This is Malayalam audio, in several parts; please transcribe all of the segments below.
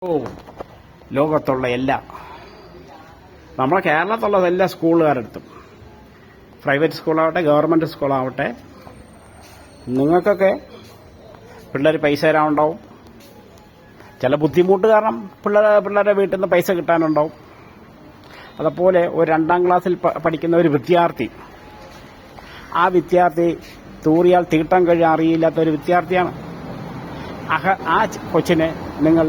ഓ ലോകത്തുള്ള നമ്മുടെ കേരളത്തുള്ള എല്ലാ സ്കൂളുകാരെടുത്തും പ്രൈവറ്റ് സ്കൂളാവട്ടെ ഗവൺമെന്റ് സ്കൂളാവട്ടെ നിങ്ങൾക്കൊക്കെ പിള്ളേർ പൈസ തരാനുണ്ടാവും. ചില ബുദ്ധിമുട്ട് കാരണം പിള്ളേരുടെ വീട്ടിൽ നിന്ന് പൈസ കിട്ടാനുണ്ടാവും. അതുപോലെ ഒരു 2ാം ക്ലാസ്സിൽ പഠിക്കുന്ന ഒരു വിദ്യാർത്ഥി, ആ വിദ്യാർത്ഥി തൂറിയാൽ തീട്ടാൻ കഴിയാൻ അറിയില്ലാത്ത ഒരു വിദ്യാർത്ഥിയാണ്. ആ കൊച്ചിനെ നിങ്ങൾ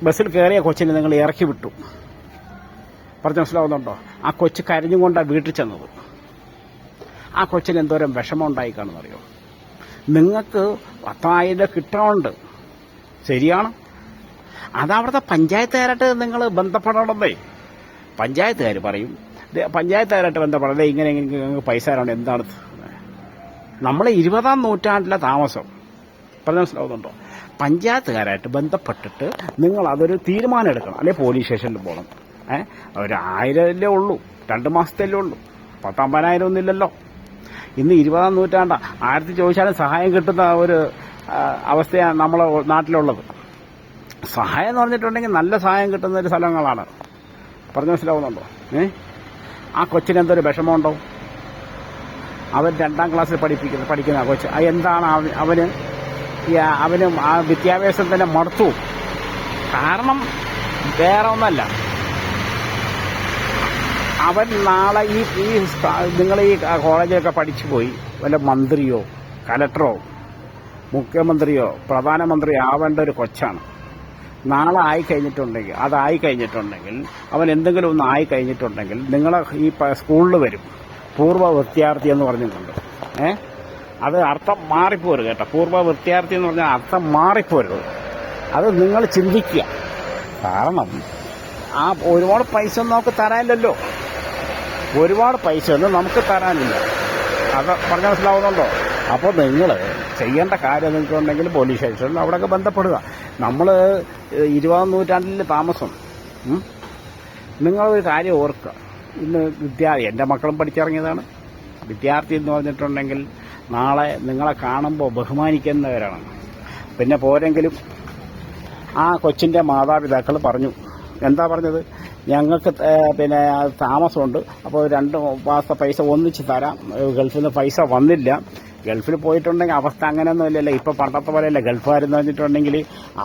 ബസ്സിൽ കയറിയ കൊച്ചിനെ നിങ്ങൾ ഇറക്കി വിട്ടു. പറഞ്ഞ മനസ്സിലാവുന്നുണ്ടോ? ആ കൊച്ച് കരഞ്ഞുകൊണ്ടാണ് വീട്ടിൽ ചെന്നത്. ആ കൊച്ചിന് എന്തോരം വിഷമം ഉണ്ടായി കാണുന്നറിയോ? നിങ്ങൾക്ക് 10,000 കിട്ടാനുണ്ട്, ശരിയാണ്. അതവിടുത്തെ പഞ്ചായത്തുകാരായിട്ട് നിങ്ങൾ ബന്ധപ്പെടണമെന്നേ. പഞ്ചായത്തുകാർ പറയും, പഞ്ചായത്തുകാരായിട്ട് ബന്ധപ്പെടണേ, ഇങ്ങനെ നിങ്ങൾക്ക് പൈസ തരാണ്. എന്താണ് നമ്മൾ 20ാം നൂറ്റാണ്ടിലെ താമസം. പറഞ്ഞ മനസ്സിലാവുന്നുണ്ടോ? പഞ്ചായത്തുകാരായിട്ട് ബന്ധപ്പെട്ടിട്ട് നിങ്ങൾ അതൊരു തീരുമാനം എടുക്കണം. അല്ലെങ്കിൽ പോലീസ് സ്റ്റേഷനിൽ പോകണം. ഒരു 1000 ഉള്ളൂ, 2 മാസത്തല്ലേ ഉള്ളൂ, 10,000-50,000 ഒന്നുമില്ലല്ലോ. ഇന്ന് 20ാം നൂറ്റാണ്ടാ. ആയിരത്തി ചോദിച്ചാലും സഹായം കിട്ടുന്ന ഒരു അവസ്ഥയാണ് നമ്മളെ നാട്ടിലുള്ളത്. സഹായം എന്ന് പറഞ്ഞിട്ടുണ്ടെങ്കിൽ നല്ല സഹായം കിട്ടുന്ന ഒരു സ്ഥലങ്ങളാണ്. പറഞ്ഞു മനസ്സിലാവുന്നുണ്ടോ? ആ കൊച്ചിന് എന്തൊരു വിഷമമുണ്ടോ? അവൻ 2ാം ക്ലാസ്സിൽ പഠിക്കുന്ന കൊച്ച്, എന്താണ് അവനും ആ വിദ്യാഭ്യാസം തന്നെ മടുത്തു. കാരണം വേറെ ഒന്നല്ല, അവൻ നാളെ ഈ നിങ്ങൾ ഈ കോളേജിലൊക്കെ പഠിച്ചു പോയി വല്ല മന്ത്രിയോ കലക്ടറോ മുഖ്യമന്ത്രിയോ പ്രധാനമന്ത്രിയോ ആവേണ്ട ഒരു കൊച്ചാണ്. നാളെ അതായി കഴിഞ്ഞിട്ടുണ്ടെങ്കിൽ അവൻ എന്തെങ്കിലും ഒന്ന് ആയി കഴിഞ്ഞിട്ടുണ്ടെങ്കിൽ നിങ്ങളെ ഈ സ്കൂളിൽ വരും പൂർവ്വ വിദ്യാർത്ഥി എന്ന് പറഞ്ഞിട്ടുണ്ട്. അത് അർത്ഥം മാറിപ്പോരുത് കേട്ടോ. പൂർവ്വ വിദ്യാർത്ഥി എന്ന് പറഞ്ഞാൽ അർത്ഥം മാറിപ്പോരുത്. അത് നിങ്ങൾ ചിന്തിക്കുക. കാരണം ആ ഒരുപാട് പൈസ ഒന്നും നമുക്ക് തരാനില്ലല്ലോ. ഒരുപാട് പൈസ ഒന്നും നമുക്ക് തരാനില്ല. അത് പറഞ്ഞാൽ മനസ്സിലാവുന്നുണ്ടോ? അപ്പോൾ നിങ്ങൾ ചെയ്യേണ്ട കാര്യം നിങ്ങൾക്കുണ്ടെങ്കിൽ പോലീസ് സ്റ്റേഷനിൽ അവിടെയൊക്കെ ബന്ധപ്പെടുക. നമ്മൾ 20ാം നൂറ്റാണ്ടിൽ താമസം. നിങ്ങളൊരു കാര്യം ഓർക്കുക. ഇന്ന് എൻ്റെ മക്കളും പഠിച്ചിറങ്ങിയതാണ്. വിദ്യാർത്ഥി എന്ന് പറഞ്ഞിട്ടുണ്ടെങ്കിൽ നാളെ നിങ്ങളെ കാണുമ്പോൾ ബഹുമാനിക്കുന്നവരാണ്. പിന്നെ പോരെങ്കിലും ആ കൊച്ചിൻ്റെ മാതാപിതാക്കൾ പറഞ്ഞു, എന്താ പറഞ്ഞത്? ഞങ്ങൾക്ക് പിന്നെ താമസമുണ്ട്, അപ്പോൾ 2 മാസത്തെ പൈസ ഒന്നിച്ച് തരാം. ഗൾഫിൽ നിന്ന് പൈസ വന്നില്ല. ഗൾഫിൽ പോയിട്ടുണ്ടെങ്കിൽ അവസ്ഥ അങ്ങനെയൊന്നും ഇല്ലല്ലോ. ഇപ്പോൾ പണ്ടത്തെ പോലെയല്ല. ഗൾഫുകാരെന്ന് പറഞ്ഞിട്ടുണ്ടെങ്കിൽ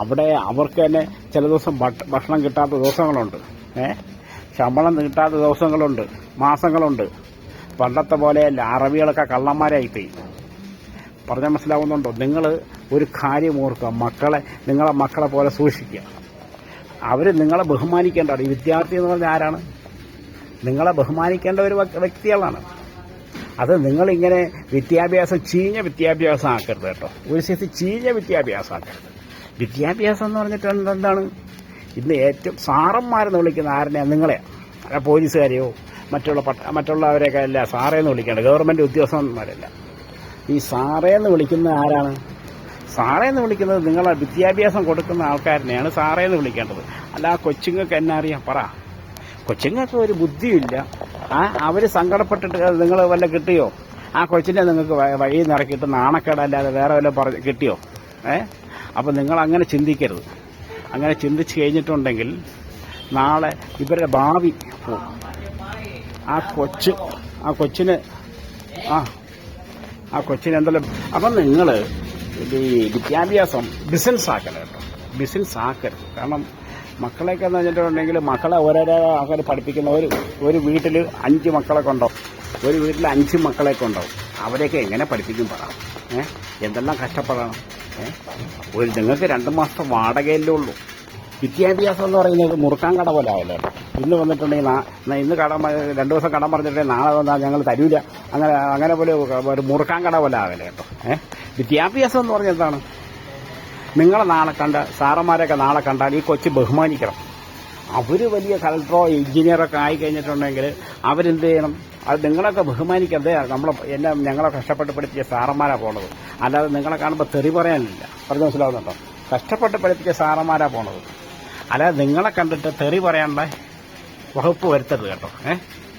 അവിടെ അവർക്ക് തന്നെ ചില ദിവസം ഭക്ഷണം കിട്ടാത്ത ദിവസങ്ങളുണ്ട്, ശമ്പളം കിട്ടാത്ത ദിവസങ്ങളുണ്ട്, മാസങ്ങളുണ്ട്. പണ്ടത്തെ പോലെയല്ല. അറബികളൊക്കെ കള്ളന്മാരായിപ്പോയി. പറഞ്ഞാൽ മനസ്സിലാവുന്നുണ്ടോ? നിങ്ങൾ ഒരു കാര്യം ഓർക്കുക, നിങ്ങളെ മക്കളെ പോലെ സൂക്ഷിക്കുക. അവർ നിങ്ങളെ ബഹുമാനിക്കേണ്ടതാണ്. ഈ വിദ്യാർത്ഥി എന്ന് പറഞ്ഞാൽ ആരാണ്? നിങ്ങളെ ബഹുമാനിക്കേണ്ട ഒരു വ്യക്തികളാണ്. അത് നിങ്ങളിങ്ങനെ ചീഞ്ഞ വിദ്യാഭ്യാസം ആക്കരുത് കേട്ടോ. ഒരു സ്ഥിതി ചീഞ്ഞ വിദ്യാഭ്യാസം ആക്കരുത്. വിദ്യാഭ്യാസം എന്ന് പറഞ്ഞിട്ട് എന്താണ്? ഇന്ന് ഏറ്റവും സാറന്മാരെന്ന് വിളിക്കുന്ന ആരെയാണ്? നിങ്ങളെയാണ്. അല്ല പോലീസുകാരെയോ മറ്റുള്ളവരെയൊക്കെ അല്ല സാറേന്ന് വിളിക്കേണ്ടത്. ഗവൺമെൻറ് ഉദ്യോഗസ്ഥന്മാരല്ല. ഈ സാറേന്ന് വിളിക്കുന്നത് ആരാണ്? സാറേന്ന് വിളിക്കുന്നത് നിങ്ങളെ വിദ്യാഭ്യാസം കൊടുക്കുന്ന ആൾക്കാരനെയാണ് സാറേന്ന് വിളിക്കേണ്ടത്. അല്ല ആ കൊച്ചുങ്ങൾക്ക് എന്നാ അറിയാം? പറ. കൊച്ചുങ്ങൾക്ക് ഒരു ബുദ്ധിയില്ല. അവർ സങ്കടപ്പെട്ടിട്ട് നിങ്ങൾ വല്ല കിട്ടിയോ? ആ കൊച്ചിനെ നിങ്ങൾക്ക് വഴി നിറക്കിയിട്ട് നാണക്കേടല്ലാതെ വേറെ വല്ല കിട്ടിയോ? അപ്പം നിങ്ങൾ അങ്ങനെ ചിന്തിക്കരുത്. അങ്ങനെ ചിന്തിച്ച് കഴിഞ്ഞിട്ടുണ്ടെങ്കിൽ നാളെ ഇവരുടെ ഭാവി പോകും. ആ കൊച്ചിന് എന്തെല്ലാം. അപ്പം നിങ്ങൾ ഈ വിദ്യാഭ്യാസം ബിസിനസ് ആക്കരുത് കേട്ടോ. ബിസിനസ് ആക്കരുത്. കാരണം മക്കളെയൊക്കെ എന്ന് വെച്ചിട്ടുണ്ടെങ്കിൽ മക്കളെ ഓരോരോ ആൾക്കാർ പഠിപ്പിക്കുന്ന ഒരു വീട്ടിൽ 5 മക്കളൊക്കെ ഉണ്ടാവും. ഒരു വീട്ടിൽ 5 മക്കളൊക്കെ ഉണ്ടാവും. അവരെയൊക്കെ എങ്ങനെ പഠിപ്പിക്കും? പറ. എന്തെല്ലാം കഷ്ടപ്പെടണം. നിങ്ങൾക്ക് 2 മാസത്തെ വാടകയല്ലേ ഉള്ളൂ. വിദ്യാഭ്യാസം എന്ന് പറയുന്നത് മുറുക്കാൻ കട പോലെ ആവല്ലോ. ഇന്ന് വന്നിട്ടുണ്ടെങ്കിൽ ഇന്ന് 2 ദിവസം കടം പറഞ്ഞിട്ടുണ്ടെങ്കിൽ നാളെ വന്നാൽ ഞങ്ങൾ തരൂല. അങ്ങനെ പോലെ ഒരു മുറുക്കാൻ കട പോലെ ആവല്ലേ കേട്ടോ. വിദ്യാഭ്യാസം എന്ന് പറഞ്ഞാൽ എന്താണ്? നിങ്ങളെ നാളെ സാറന്മാരൊക്കെ നാളെ കണ്ടാൽ ഈ കൊച്ച് ബഹുമാനിക്കണം. അവർ വലിയ കളക്ടറോ എഞ്ചിനീയറൊക്കെ ആയി കഴിഞ്ഞിട്ടുണ്ടെങ്കിൽ അവരെന്ത് ചെയ്യണം? അത് നിങ്ങളൊക്കെ ബഹുമാനിക്കാതെ ഞങ്ങളെ കഷ്ടപ്പെട്ട് പഠിപ്പിച്ച സാറന്മാരാണ് പോണത്. അല്ലാതെ നിങ്ങളെ കാണുമ്പോൾ തെറി പറയാനില്ല. പറഞ്ഞു മനസ്സിലാവുന്നുണ്ടോ? കഷ്ടപ്പെട്ട് പഠിപ്പിച്ച സാറന്മാരാണ് പോണത്. അല്ലാതെ നിങ്ങളെ കണ്ടിട്ട് തെറി പറയാനുള്ള വകുപ്പ് വരുത്തരുത് കേട്ടോ.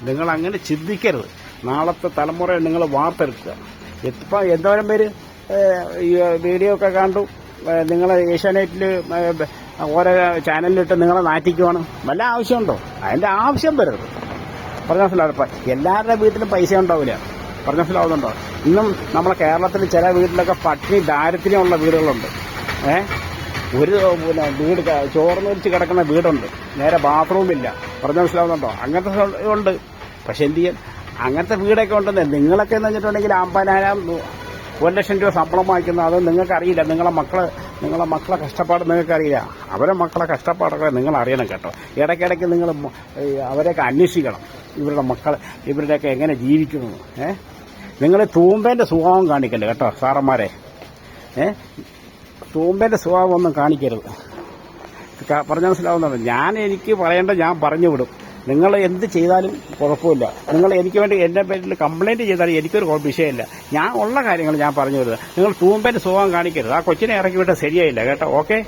നിങ്ങളങ്ങനെ ചിന്തിക്കരുത്. നാളത്തെ തലമുറയെ നിങ്ങൾ വാർത്തെടുക്കുക. ഇപ്പം എന്തോരം പേര് ഈ വീഡിയോ ഒക്കെ കണ്ടു നിങ്ങൾ ഏഷ്യാനെറ്റിൽ ഓരോ ചാനലിലിട്ട് നിങ്ങളെ നാറ്റിക്കുവാണ്. വല്ല ആവശ്യമുണ്ടോ? അതിൻ്റെ ആവശ്യം വരരുത്. പറഞ്ഞ മനസ്സിലാവും. എല്ലാവരുടെ വീട്ടിലും പൈസ ഉണ്ടാവില്ല. പറഞ്ഞ മനസ്സിലാവുന്നുണ്ടോ? ഇന്നും നമ്മളെ കേരളത്തിൽ ചില വീട്ടിലൊക്കെ പട്ടിണി ദാരിദ്ര്യമുള്ള വീടുകളുണ്ട്. ഒരു വീട് ചോർന്ന് വെച്ച് കിടക്കുന്ന വീടുണ്ട്, നേരെ ബാത്റൂമില്ല. പറഞ്ഞ മനസ്സിലാവുന്നുണ്ടോ? അങ്ങനത്തെ ഉണ്ട്. പക്ഷെ എന്ത് ചെയ്യാൻ, അങ്ങനത്തെ വീടൊക്കെ ഉണ്ടെന്ന്. നിങ്ങളൊക്കെ എന്ന് വെച്ചിട്ടുണ്ടെങ്കിൽ 50,000 1,00,000 രൂപ ശമ്പളം വാങ്ങിക്കുന്നത് അത് നിങ്ങൾക്കറിയില്ല. നിങ്ങളെ മക്കളെ കഷ്ടപ്പാട് നിങ്ങൾക്കറിയില്ല. അവരെ മക്കളെ കഷ്ടപ്പാടൊക്കെ നിങ്ങൾ അറിയണം കേട്ടോ. ഇടയ്ക്കിടയ്ക്ക് നിങ്ങൾ അവരെയൊക്കെ അന്വേഷിക്കണം. ഇവരുടെയൊക്കെ എങ്ങനെ ജീവിക്കുന്നു. നിങ്ങൾ തൂമ്പേൻ്റെ സ്വഭാവം കാണിക്കല്ലേ കേട്ടോ സാറന്മാരെ. തൂമ്പേൻ്റെ സ്വഭാവം ഒന്നും കാണിക്കരുത്. പറഞ്ഞ മനസ്സിലാവുന്നുണ്ട്. എനിക്ക് പറയേണ്ട ഞാൻ പറഞ്ഞു വിടും. നിങ്ങൾ എന്ത് ചെയ്താലും കുഴപ്പമില്ല. നിങ്ങൾ എനിക്ക് വേണ്ടി എൻ്റെ പേരിൽ കംപ്ലയിൻറ്റ് ചെയ്താലും എനിക്കൊരു വിഷയമില്ല. ഞാൻ ഉള്ള കാര്യങ്ങൾ ഞാൻ പറഞ്ഞു വരുന്നത്. നിങ്ങൾ തൂമ്പേൻ്റെ സ്വഭാവം കാണിക്കരുത്. ആ കൊച്ചിനെ ഇറക്കി വിട്ടാൽ ശരിയായില്ല കേട്ടോ. ഓക്കെ.